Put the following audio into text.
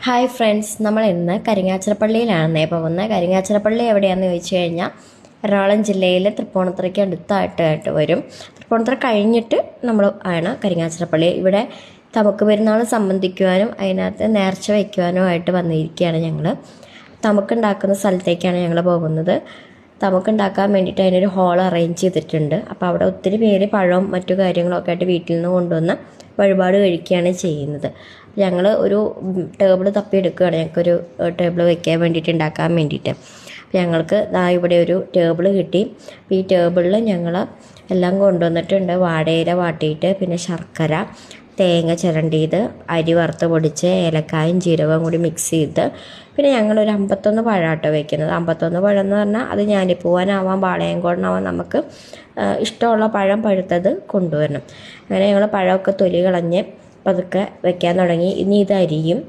Hi friends, നമ്മൾ ഇന്ന് കരിങ്ങാച്ചിറപ്പള്ളിയിലാണ് പോകുന്നത്. കരിങ്ങാച്ചിറപ്പള്ളി എവിടെയാണെന്ന് ചോദിച്ചു കഴിഞ്ഞാൽ എറണാകുളം ജില്ലയിലെ തൃപ്പൂണിത്തുറയ്ക്ക് അടുത്തായിട്ട് വരും. തൃപ്പൂണിത്തുറ കഴിഞ്ഞിട്ട് നമ്മൾ ആണ് കരിങ്ങാച്ചിറപ്പള്ളി. ഇവിടെ തമുക്ക് പെരുന്നാൾ സംബന്ധിക്കുവാനും അതിനകത്ത് നേർച്ച വയ്ക്കുവാനുമായിട്ട് വന്നിരിക്കുകയാണ് ഞങ്ങൾ. തമുക്കുണ്ടാക്കുന്ന സ്ഥലത്തേക്കാണ് ഞങ്ങൾ പോകുന്നത്. തമുക്കുണ്ടാക്കാൻ വേണ്ടിയിട്ട് അതിനൊരു ഹോൾ അറേഞ്ച് ചെയ്തിട്ടുണ്ട്. അപ്പോൾ അവിടെ ഒത്തിരി പേര് പഴവും മറ്റു കാര്യങ്ങളൊക്കെ ആയിട്ട് വീട്ടിൽ നിന്ന് കൊണ്ടുവന്ന് വഴിപാട് കഴിക്കുകയാണ് ചെയ്യുന്നത്. ഞങ്ങൾ ഒരു ടേബിൾ തപ്പിയെടുക്കുകയാണ്, ഞങ്ങൾക്കൊരു ടേബിൾ വയ്ക്കാൻ വേണ്ടിയിട്ട് ഉണ്ടാക്കാൻ വേണ്ടിയിട്ട്. അപ്പോൾ ഞങ്ങൾക്ക് ഇവിടെ ഒരു ടേബിൾ കിട്ടി. ഈ ടേബിളിൽ ഞങ്ങൾ എല്ലാം കൊണ്ടുവന്നിട്ടുണ്ട്. വാഴയില വാട്ടിയിട്ട്, പിന്നെ ശർക്കര, തേങ്ങ ചിരണ്ടിയത്, അരി വറുത്ത് പൊടിച്ച്, ഏലക്കായും ജീരകവും കൂടി മിക്സ് ചെയ്ത്, പിന്നെ ഞങ്ങളൊരു 51 പഴമാട്ടോ വയ്ക്കുന്നത്. 51 പഴം എന്ന് പറഞ്ഞാൽ അത് ഞാലിപ്പൂവാനാവാം, പാളയംകോടനാവാം, നമുക്ക് ഇഷ്ടമുള്ള പഴം പഴുത്തത് കൊണ്ടുവരണം. അങ്ങനെ ഞങ്ങൾ പഴമൊക്കെ തൊലി കളഞ്ഞ് പതുക്കെ വയ്ക്കാൻ തുടങ്ങി. ഇനി ഇത് അരിയും.